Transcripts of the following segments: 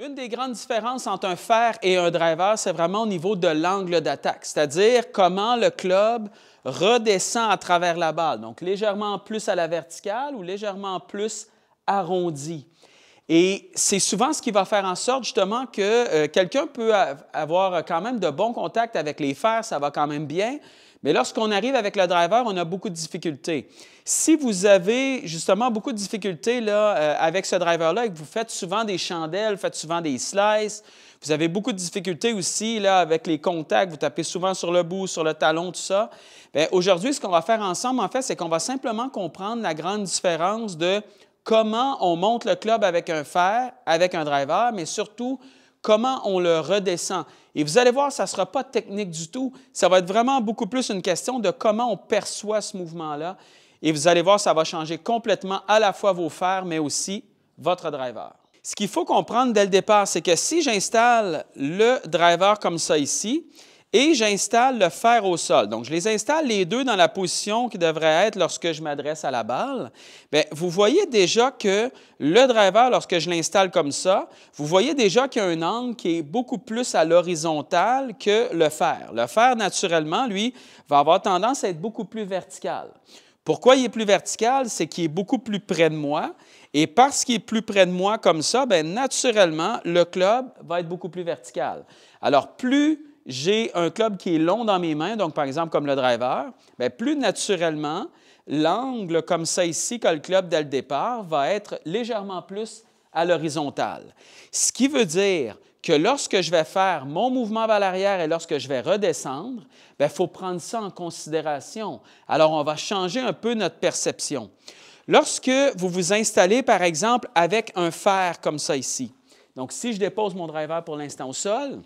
Une des grandes différences entre un fer et un driver, c'est vraiment au niveau de l'angle d'attaque, c'est-à-dire comment le club redescend à travers la balle, donc légèrement plus à la verticale ou légèrement plus arrondi. Et c'est souvent ce qui va faire en sorte justement que quelqu'un peut avoir quand même de bons contacts avec les fers, ça va quand même bien, mais lorsqu'on arrive avec le driver, on a beaucoup de difficultés. Si vous avez justement beaucoup de difficultés là, avec ce driver-là et que vous faites souvent des chandelles, faites souvent des slices, vous avez beaucoup de difficultés aussi là, avec les contacts, vous tapez souvent sur le bout, sur le talon, tout ça. Bien, aujourd'hui, ce qu'on va faire ensemble, en fait, c'est qu'on va simplement comprendre la grande différence de comment on monte le club avec un fer, avec un driver, mais surtout comment on le redescend. Et vous allez voir, ça ne sera pas technique du tout. Ça va être vraiment beaucoup plus une question de comment on perçoit ce mouvement-là. Et vous allez voir, ça va changer complètement à la fois vos fers, mais aussi votre driver. Ce qu'il faut comprendre dès le départ, c'est que si j'installe le driver comme ça ici, et j'installe le fer au sol. Donc, je les installe les deux dans la position qui devrait être lorsque je m'adresse à la balle. Bien, vous voyez déjà que le driver, lorsque je l'installe comme ça, vous voyez déjà qu'il y a un angle qui est beaucoup plus à l'horizontale que le fer. Le fer, naturellement, lui, va avoir tendance à être beaucoup plus vertical. Pourquoi il est plus vertical? C'est qu'il est beaucoup plus près de moi. Et parce qu'il est plus près de moi comme ça, bien, naturellement, le club va être beaucoup plus vertical. Alors, plus j'ai un club qui est long dans mes mains, donc par exemple comme le driver, bien, plus naturellement, l'angle comme ça ici que le club dès le départ va être légèrement plus à l'horizontale. Ce qui veut dire que lorsque je vais faire mon mouvement vers l'arrière et lorsque je vais redescendre, il faut prendre ça en considération. Alors, on va changer un peu notre perception. Lorsque vous vous installez, par exemple, avec un fer comme ça ici, donc si je dépose mon driver pour l'instant au sol,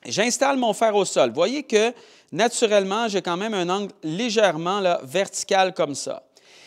j'installe mon fer au sol. Vous voyez que, naturellement, j'ai quand même un angle légèrement là, vertical comme ça.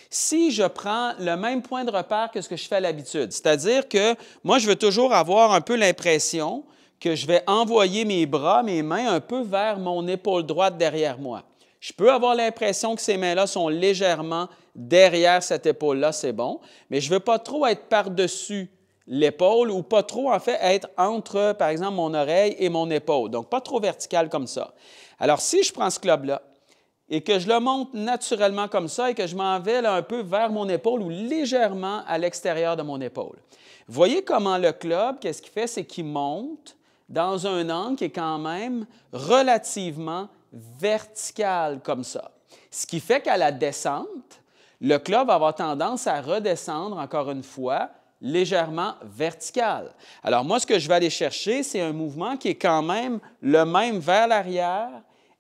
Si je prends le même point de repère que ce que je fais à l'habitude, c'est-à-dire que moi, je veux toujours avoir un peu l'impression que je vais envoyer mes bras, mes mains un peu vers mon épaule droite derrière moi. Je peux avoir l'impression que ces mains-là sont légèrement derrière cette épaule-là, c'est bon, mais je ne veux pas trop être par-dessus l'épaule ou pas trop, en fait, être entre, par exemple, mon oreille et mon épaule. Donc, pas trop vertical comme ça. Alors, si je prends ce club-là et que je le monte naturellement comme ça et que je m'en vais là, un peu vers mon épaule ou légèrement à l'extérieur de mon épaule. Voyez comment le club, qu'est-ce qu'il fait? C'est qu'il monte dans un angle qui est quand même relativement vertical comme ça. Ce qui fait qu'à la descente, le club va avoir tendance à redescendre, encore une fois, légèrement vertical. Alors moi, ce que je vais aller chercher, c'est un mouvement qui est quand même le même vers l'arrière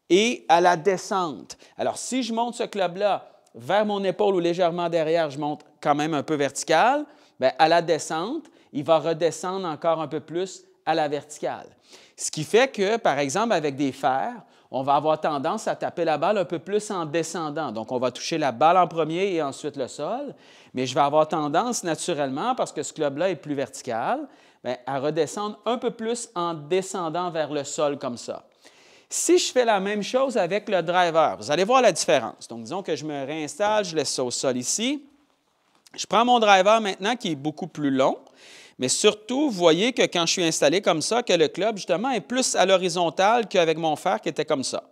et à la descente. Alors si je monte ce club-là vers mon épaule ou légèrement derrière, je monte quand même un peu vertical, bien, à la descente, il va redescendre encore un peu plus à la verticale. Ce qui fait que, par exemple, avec des fers, on va avoir tendance à taper la balle un peu plus en descendant. Donc, on va toucher la balle en premier et ensuite le sol. Mais je vais avoir tendance naturellement, parce que ce club-là est plus vertical, bien, à redescendre un peu plus en descendant vers le sol comme ça. Si je fais la même chose avec le driver, vous allez voir la différence. Donc, disons que je me réinstalle, je laisse ça au sol ici. Je prends mon driver maintenant qui est beaucoup plus long. Mais surtout, vous voyez que quand je suis installé comme ça, que le club, justement, est plus à l'horizontale qu'avec mon fer qui était comme ça.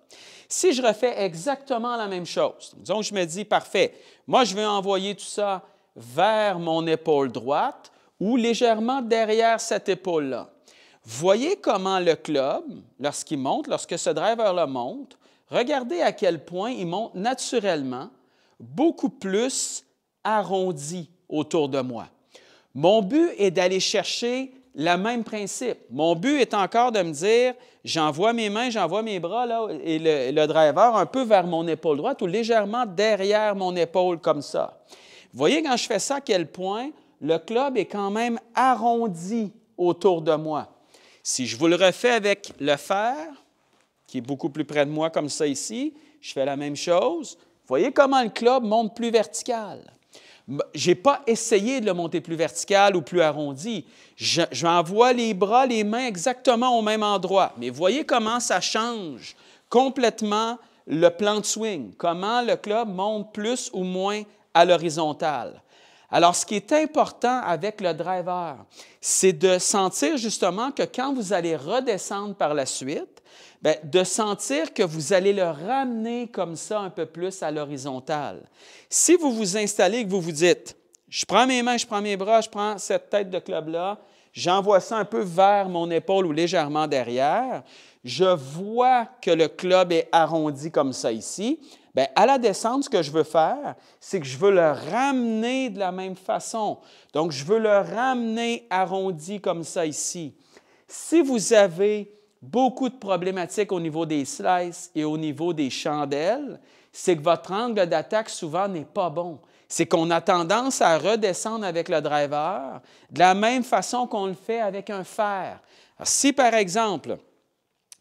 Si je refais exactement la même chose, disons que je me dis, parfait, moi, je vais envoyer tout ça vers mon épaule droite ou légèrement derrière cette épaule-là. Voyez comment le club, lorsqu'il monte, lorsque ce driver-là monte, regardez à quel point il monte naturellement beaucoup plus arrondi autour de moi. Mon but est d'aller chercher le même principe. Mon but est encore de me dire, j'envoie mes mains, j'envoie mes bras là, et le driver un peu vers mon épaule droite ou légèrement derrière mon épaule comme ça. Vous voyez quand je fais ça, à quel point le club est quand même arrondi autour de moi. Si je vous le refais avec le fer, qui est beaucoup plus près de moi comme ça ici, je fais la même chose. Vous voyez comment le club monte plus vertical. Je n'ai pas essayé de le monter plus vertical ou plus arrondi. J'envoie les bras, les mains exactement au même endroit. Mais voyez comment ça change complètement le plan de swing, comment le club monte plus ou moins à l'horizontale. Alors, ce qui est important avec le driver, c'est de sentir justement que quand vous allez redescendre par la suite, bien, de sentir que vous allez le ramener comme ça un peu plus à l'horizontale. Si vous vous installez et que vous vous dites, je prends mes mains, je prends mes bras, je prends cette tête de club-là, j'envoie ça un peu vers mon épaule ou légèrement derrière, je vois que le club est arrondi comme ça ici. Bien, à la descente, ce que je veux faire, c'est que je veux le ramener de la même façon. Donc, je veux le ramener arrondi comme ça ici. Si vous avez beaucoup de problématiques au niveau des slices et au niveau des chandelles, c'est que votre angle d'attaque souvent n'est pas bon. C'est qu'on a tendance à redescendre avec le driver de la même façon qu'on le fait avec un fer. Alors, si, par exemple,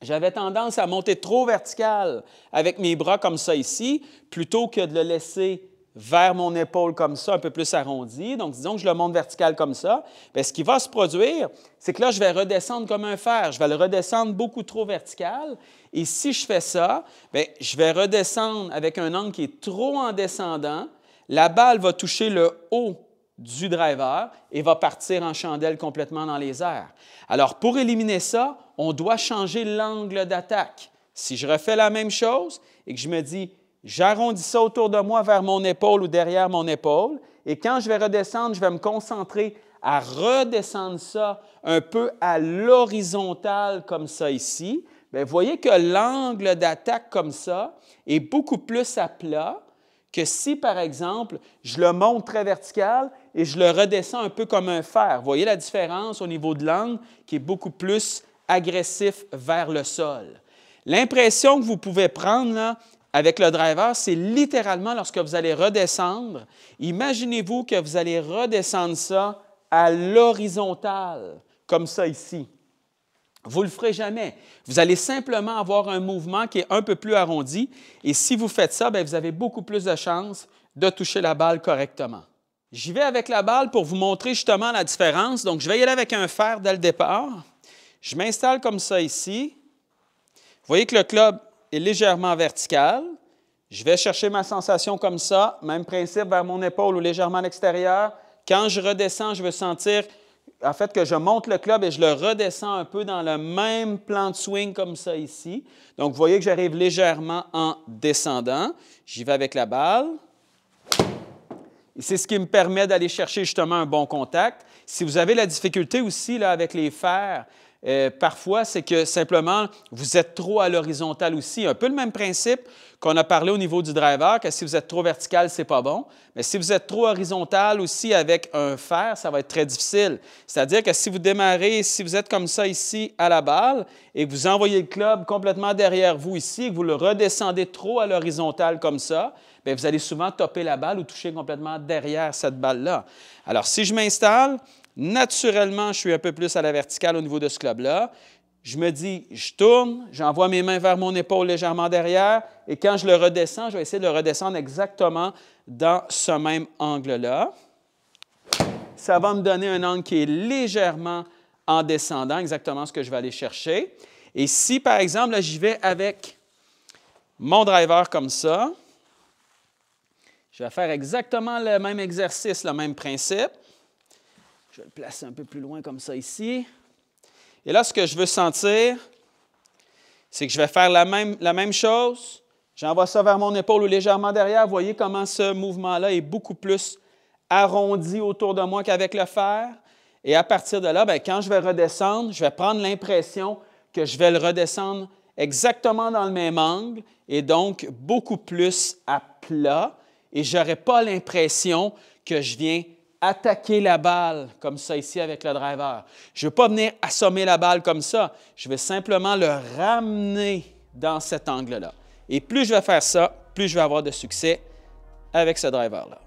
j'avais tendance à monter trop vertical avec mes bras comme ça ici, plutôt que de le laisser vers mon épaule comme ça, un peu plus arrondi. Donc, disons que je le monte vertical comme ça. Bien, ce qui va se produire, c'est que là, je vais redescendre comme un fer. Je vais le redescendre beaucoup trop vertical. Et si je fais ça, bien, je vais redescendre avec un angle qui est trop en descendant. La balle va toucher le haut du driver et va partir en chandelle complètement dans les airs. Alors, pour éliminer ça, on doit changer l'angle d'attaque. Si je refais la même chose et que je me dis, j'arrondis ça autour de moi vers mon épaule ou derrière mon épaule, et quand je vais redescendre, je vais me concentrer à redescendre ça un peu à l'horizontale comme ça ici. Bien, vous voyez que l'angle d'attaque comme ça est beaucoup plus à plat que si, par exemple, je le monte très vertical et je le redescends un peu comme un fer. Vous voyez la différence au niveau de l'angle qui est beaucoup plus agressif vers le sol. L'impression que vous pouvez prendre là, avec le driver, c'est littéralement lorsque vous allez redescendre, imaginez-vous que vous allez redescendre ça à l'horizontale, comme ça ici. Vous ne le ferez jamais. Vous allez simplement avoir un mouvement qui est un peu plus arrondi et si vous faites ça, bien, vous avez beaucoup plus de chances de toucher la balle correctement. J'y vais avec la balle pour vous montrer justement la différence. Donc, je vais y aller avec un fer dès le départ. Je m'installe comme ça ici. Vous voyez que le club est légèrement vertical. Je vais chercher ma sensation comme ça. Même principe vers mon épaule ou légèrement à l'extérieur. Quand je redescends, je veux sentir en fait que je monte le club et je le redescends un peu dans le même plan de swing comme ça ici. Donc, vous voyez que j'arrive légèrement en descendant. J'y vais avec la balle. Et c'est ce qui me permet d'aller chercher justement un bon contact. Si vous avez la difficulté aussi là, avec les fers, parfois, c'est que simplement, vous êtes trop à l'horizontale aussi. Un peu le même principe qu'on a parlé au niveau du driver, que si vous êtes trop vertical, ce n'est pas bon. Mais si vous êtes trop horizontal aussi avec un fer, ça va être très difficile. C'est-à-dire que si vous démarrez, si vous êtes comme ça ici à la balle et que vous envoyez le club complètement derrière vous ici et que vous le redescendez trop à l'horizontale comme ça, bien, vous allez souvent topper la balle ou toucher complètement derrière cette balle-là. Alors, si je m'installe, naturellement, je suis un peu plus à la verticale au niveau de ce club-là. Je me dis, je tourne, j'envoie mes mains vers mon épaule légèrement derrière et quand je le redescends, je vais essayer de le redescendre exactement dans ce même angle-là. Ça va me donner un angle qui est légèrement en descendant, exactement ce que je vais aller chercher. Et si, par exemple, j'y vais avec mon driver comme ça, je vais faire exactement le même exercice, le même principe. Je vais le placer un peu plus loin comme ça ici. Et là, ce que je veux sentir, c'est que je vais faire la même chose. J'envoie ça vers mon épaule ou légèrement derrière. Vous voyez comment ce mouvement-là est beaucoup plus arrondi autour de moi qu'avec le fer. Et à partir de là, bien, quand je vais redescendre, je vais prendre l'impression que je vais le redescendre exactement dans le même angle et donc beaucoup plus à plat. Et je n'aurai pas l'impression que je viens attaquer la balle comme ça ici avec le driver. Je ne veux pas venir assommer la balle comme ça. Je vais simplement le ramener dans cet angle-là. Et plus je vais faire ça, plus je vais avoir de succès avec ce driver-là.